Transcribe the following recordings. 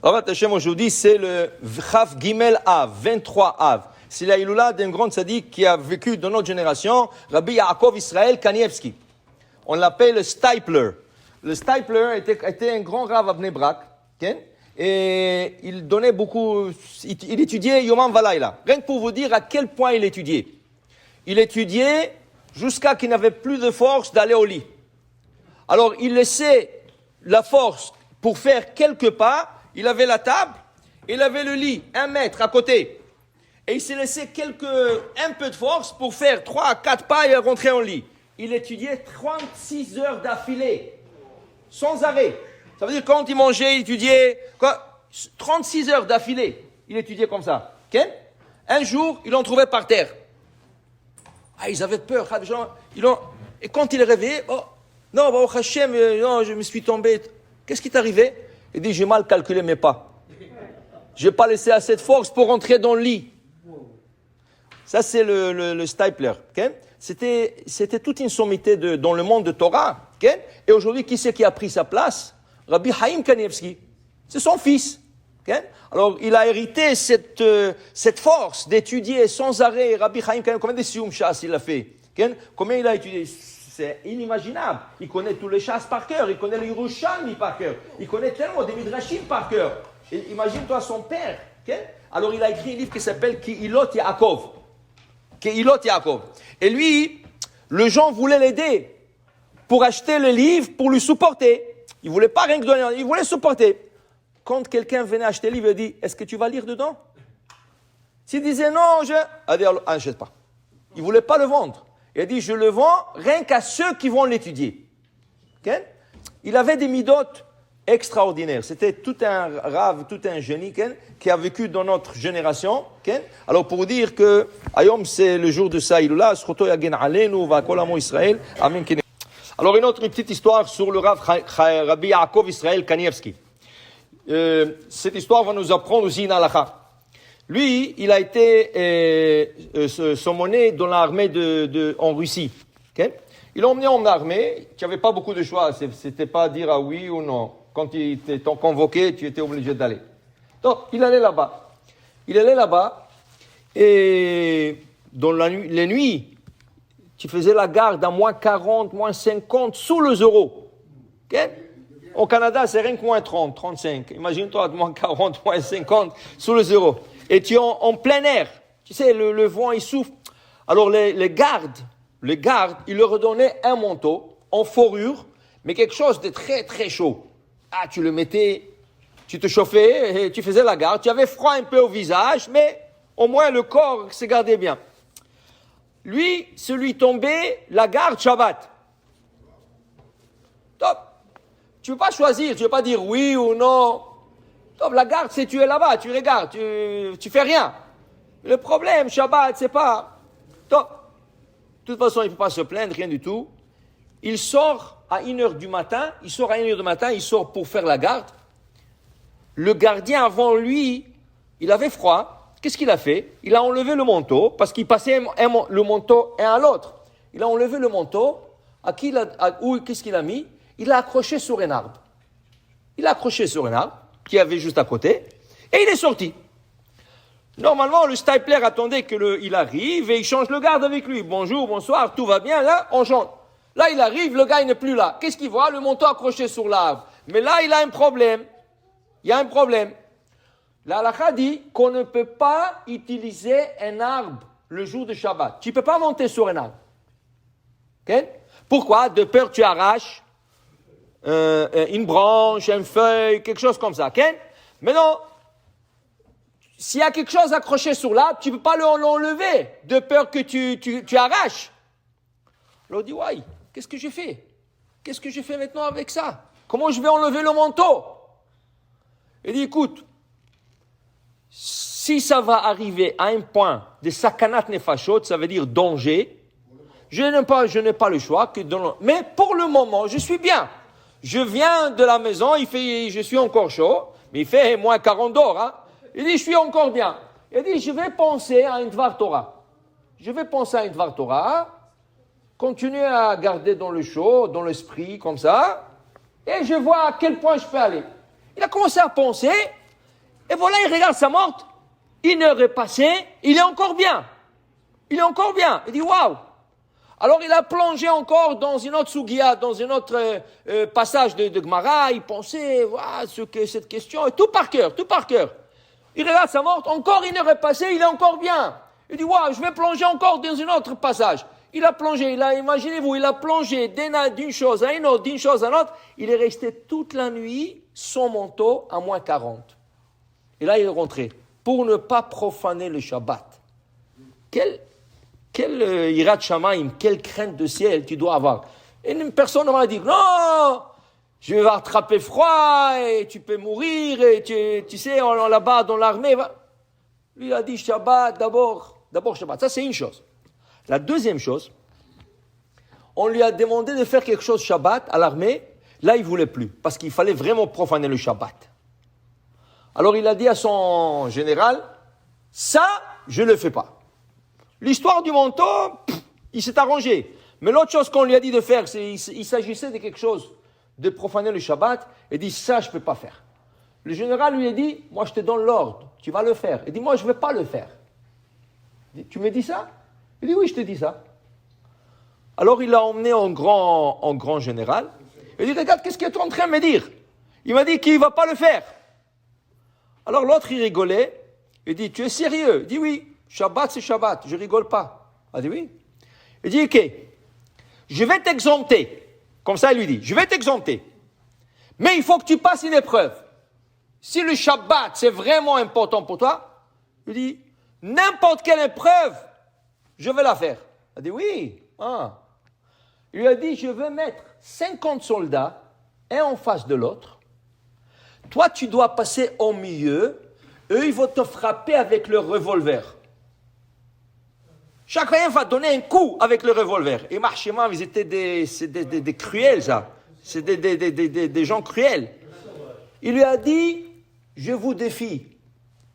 Alors, Hachem, aujourd'hui, c'est le Chav Gimel Av, 23 Av. C'est la Iloula d'un grand tzaddik qui a vécu dans notre génération, Rabbi Yaakov Israël Kanievski. On l'appelle le Stipler. Le Stipler était un grand rav à Bnei Brak, okay? Et il donnait beaucoup, il étudiait Yomam Valayla. Rien que pour vous dire à quel point il étudiait. Il étudiait jusqu'à qu'il n'avait plus de force d'aller au lit. Alors, il laissait la force pour faire quelques pas. Il avait la table, il avait le lit, 1 mètre à côté. Et il s'est laissé un peu de force pour faire 3 à 4 pas et rentrer en lit. Il étudiait 36 heures d'affilée, sans arrêt. Ça veut dire quand il mangeait, il étudiait 36 heures d'affilée. Il étudiait comme ça. Okay? Un jour, il en trouvait par terre. Ah, ils avaient peur. Et quand il est réveillé, non, Hashem, non, je me suis tombé. Qu'est-ce qui t'est arrivé? Il dit, j'ai mal calculé mes pas. Je n'ai pas laissé assez de force pour rentrer dans le lit. Ça, c'est le Stipler. Okay? C'était toute une sommité dans le monde de Torah. Okay? Et aujourd'hui, qui c'est qui a pris sa place? Rabbi Chaim Kanievski. C'est son fils. Okay? Alors, il a hérité cette force d'étudier sans arrêt. Rabbi Chaim Kanievski, combien de Siyum Shas il a fait? Okay? Combien il a étudié? C'est inimaginable. Il connaît tous les chasses par cœur. Il connaît le Yerushalmi par cœur. Il connaît tellement des Midrashim par cœur. Et imagine-toi son père. Okay? Alors, il a écrit un livre qui s'appelle Kehilot Yaakov. Kehilot Yaakov. Et lui, les gens voulaient l'aider pour acheter le livre, pour lui supporter. Il ne voulait pas rien que donner, il voulait supporter. Quand quelqu'un venait acheter le livre, il dit, est-ce que tu vas lire dedans? S'il disait non, n'achète pas. Il ne voulait pas le vendre. Il a dit, je le vends rien qu'à ceux qui vont l'étudier. Okay? Il avait des midotes extraordinaires. C'était tout un rave, tout un génie qui a vécu dans notre génération. Okay? Alors pour dire que Ayom c'est le jour de Saïloula, Shchoto Yagen Aleinu, Va Kol Amo Israël. Amen. Alors une autre petite histoire sur le Rav Rabbi Yaakov Israël Kanievski. Cette histoire va nous apprendre aussi une halakha. Lui, il a été sommonné dans l'armée en Russie. Okay? Ils l'ont emmené en armée, tu n'avais pas beaucoup de choix, c'était pas dire ah oui ou non. Quand ils t'ont convoqué, tu étais obligé d'aller. Donc, il allait là-bas. Et dans les nuits, tu faisais la garde à moins 40, moins 50, sous le zéro. Okay? Au Canada, c'est rien que moins 30, 35. Imagine-toi, moins 40, moins 50, sous le zéro. Et tu es en plein air. Tu sais, le vent, il souffle. Alors, les gardes, ils leur donnaient un manteau en fourrure, mais quelque chose de très, très chaud. Ah, tu le mettais, tu te chauffais, et tu faisais la garde. Tu avais froid un peu au visage, mais au moins le corps se gardait bien. Lui, celui tombait, la garde Shabbat. Top. Tu ne peux pas choisir, tu ne peux pas dire oui ou non. Top, la garde, c'est tu es là-bas, tu regardes, tu fais rien. Le problème, Shabbat, c'est pas... Top. De toute façon, il ne peut pas se plaindre, rien du tout. Il sort à 1h du matin, il sort pour faire la garde. Le gardien avant lui, il avait froid. Qu'est-ce qu'il a fait? Il a enlevé le manteau, parce qu'il passait le manteau un à l'autre. Il a enlevé le manteau, qu'est-ce qu'il a mis? Il l'a accroché sur un arbre. Qui avait juste à côté, et il est sorti. Normalement, le Stipler attendait qu'il arrive et il change le garde avec lui. Bonjour, bonsoir, tout va bien, là, on change. Là, il arrive, le gars, il n'est plus là. Qu'est-ce qu'il voit? Le manteau accroché sur l'arbre. Mais là, il a un problème. Il y a un problème. La halakha dit qu'on ne peut pas utiliser un arbre le jour de Shabbat. Tu ne peux pas monter sur un arbre. Okay? Pourquoi? De peur que tu arraches une branche, une feuille, quelque chose comme ça. Okay? Mais non, s'il y a quelque chose accroché sur l'arbre, tu ne peux pas l'enlever, de peur que tu arraches. Alors on dit, ouais, qu'est-ce que j'ai fait? Qu'est-ce que j'ai fait maintenant avec ça? Comment je vais enlever le manteau? Il dit, écoute, si ça va arriver à un point de sakanat nefashot, ça veut dire danger, je n'ai pas le choix. Mais pour le moment, je suis bien. Je viens de la maison, je suis encore chaud, mais il fait moins 40 d'or. Hein. Il dit, je suis encore bien. Il dit, je vais penser à une Dvar Torah. Continuer à garder dans le chaud, dans l'esprit, comme ça, et je vois à quel point je peux aller. Il a commencé à penser, Et voilà, il regarde sa montre. 1 heure est passée, il est encore bien. Il est encore bien. Il dit, waouh. Alors il a plongé encore dans une autre Sugia, dans un autre passage de Gemara. Il pensait, voilà, cette question, et tout par cœur. Il regarde sa montre, encore 1 heure est passée, il est encore bien. Il dit, waouh, je vais plonger encore dans un autre passage. Il a plongé, imaginez-vous, il a plongé d'une chose à une autre, d'une chose à une autre. Il est resté toute la nuit, son manteau, à moins 40. Et là, il est rentré, pour ne pas profaner le Shabbat. Quel hirat shamaim, quelle crainte de ciel tu dois avoir. Et une personne va dire, non, je vais attraper froid, et tu peux mourir, et tu sais, là-bas dans l'armée. Lui, il a dit Shabbat, d'abord Shabbat. Ça, c'est une chose. La deuxième chose, on lui a demandé de faire quelque chose Shabbat à l'armée. Là, il ne voulait plus, parce qu'il fallait vraiment profaner le Shabbat. Alors, il a dit à son général, ça, je ne le fais pas. L'histoire du manteau, il s'est arrangé. Mais l'autre chose qu'on lui a dit de faire, il s'agissait de quelque chose, de profaner le Shabbat, et dit, ça, je ne peux pas faire. Le général lui a dit, moi, je te donne l'ordre, tu vas le faire. Il dit, moi, je ne vais pas le faire. Il dit, tu me dis ça? Il dit, oui, je te dis ça. Alors, il l'a emmené en grand général. Il dit, regarde, qu'est-ce que tu es en train de me dire? Il m'a dit qu'il ne va pas le faire. Alors, l'autre, il rigolait. Il dit, tu es sérieux? Il dit, oui. Shabbat, c'est Shabbat, je rigole pas. Il dit oui. Il dit, ok, je vais t'exempter. Comme ça, il lui dit, je vais t'exempter. Mais il faut que tu passes une épreuve. Si le Shabbat, c'est vraiment important pour toi, il dit, n'importe quelle épreuve, je vais la faire. Il dit, oui. Il lui a dit, je veux mettre 50 soldats, un en face de l'autre. Toi, tu dois passer au milieu. Eux, ils vont te frapper avec leur revolver. Chacun va donner un coup avec le revolver. Et Marchema, ils étaient des cruels, ça. C'est des gens cruels. Il lui a dit, je vous défie.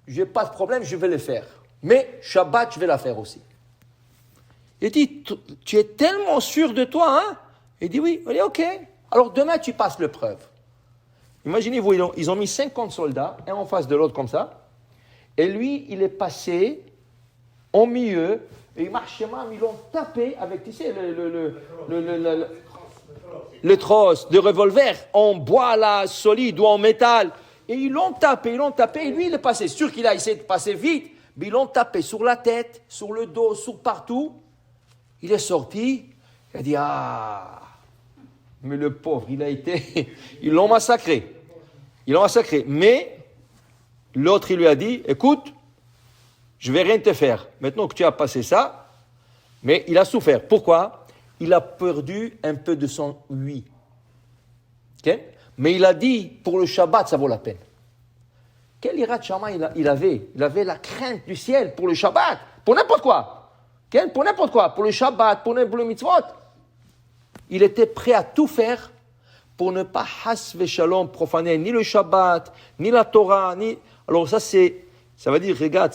Je n'ai pas de problème, je vais le faire. Mais Shabbat, je vais la faire aussi. Il dit, tu es tellement sûr de toi, hein? Il dit, oui. Il dit, ok. Alors demain, tu passes l'épreuve. Imaginez-vous, ils ont mis 50 soldats, un en face de l'autre comme ça. Et lui, il est passé au milieu. Et ils l'ont tapé avec, tu sais, le trosse de revolver en bois là, solide ou en métal. Et ils l'ont tapé. Et lui, il est passé. Sûr qu'il a essayé de passer vite, mais ils l'ont tapé sur la tête, sur le dos, sur partout. Il est sorti. Il a dit, mais le pauvre, ils l'ont massacré. Mais l'autre, il lui a dit, écoute, je ne vais rien te faire. Maintenant que tu as passé ça, mais il a souffert. Pourquoi? Il a perdu un peu de son oui. Okay? Mais il a dit, pour le Shabbat, ça vaut la peine. Quel hirat shama il avait? Il avait la crainte du ciel pour le Shabbat, pour n'importe quoi. Okay? Pour n'importe quoi, pour le Shabbat, pour le mitzvot. Il était prêt à tout faire pour ne pas has veshalom profaner ni le Shabbat, ni la Torah, ni... Alors ça veut dire, regarde,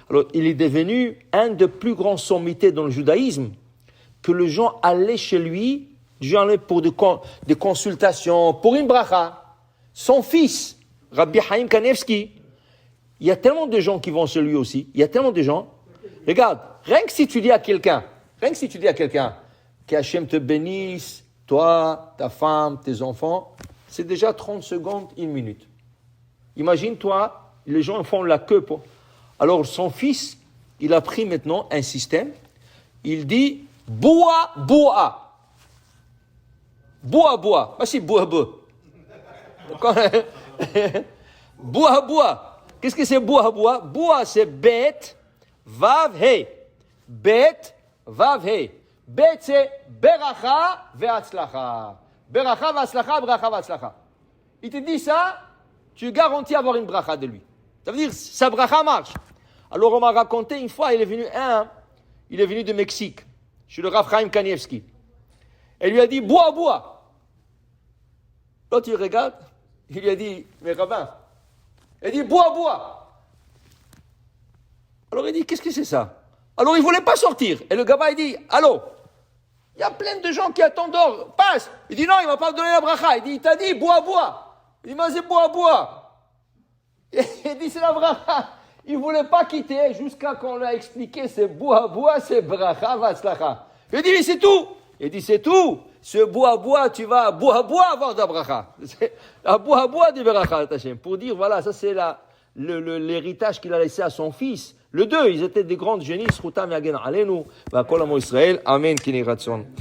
alors, il est devenu un des plus grands sommités dans le judaïsme, que les gens allaient chez lui, les gens allaient pour des consultations, pour une bracha. Son fils, Rabbi Haim Kanevski, il y a tellement de gens qui vont chez lui aussi, il y a tellement de gens. Regarde, rien que si tu dis à quelqu'un, que Hachem te bénisse, toi, ta femme, tes enfants, c'est déjà 30 secondes, 1 minute. Imagine-toi, les gens font la queue. Alors, son fils, il a pris maintenant un système. Il dit, bois. Bois. Ah, c'est bois. Bois. Qu'est-ce que c'est bois? Bois, c'est bête, vav, he. Bête, vav, he. Bête, c'est beracha, ve'atzlacha. Beracha, ve'atzlacha. Il te dit ça, tu garantis avoir une bracha de lui. Ça veut dire, sa bracha marche. Alors, on m'a raconté une fois, il est venu de Mexique, chez le Rav Chaim Kanievski. Et il lui a dit, bois. L'autre, il regarde, il lui a dit, mais rabbin, il dit, bois. Alors, il dit, qu'est-ce que c'est ça? Alors, il ne voulait pas sortir. Et le gamin, il dit, allô, il y a plein de gens qui attendent dehors, passe. Il dit, non, il ne m'a pas donné la bracha. Il dit, il t'a dit, bois. Il dit, mais c'est bois. Il dit c'est la bracha. Il ne voulait pas quitter jusqu'à qu'on lui a expliqué c'est bois, c'est bracha, vatzlacha. Il dit mais c'est tout. Il dit c'est tout. Ce bois, tu vas bois avoir de la bracha. À bois de bracha, Hachem. Pour dire voilà, ça c'est l'héritage qu'il a laissé à son fils. Le deux, ils étaient des grands génies. Zchutam yagen alenu. V'akol amo Israël. Amen. Kini ratzon.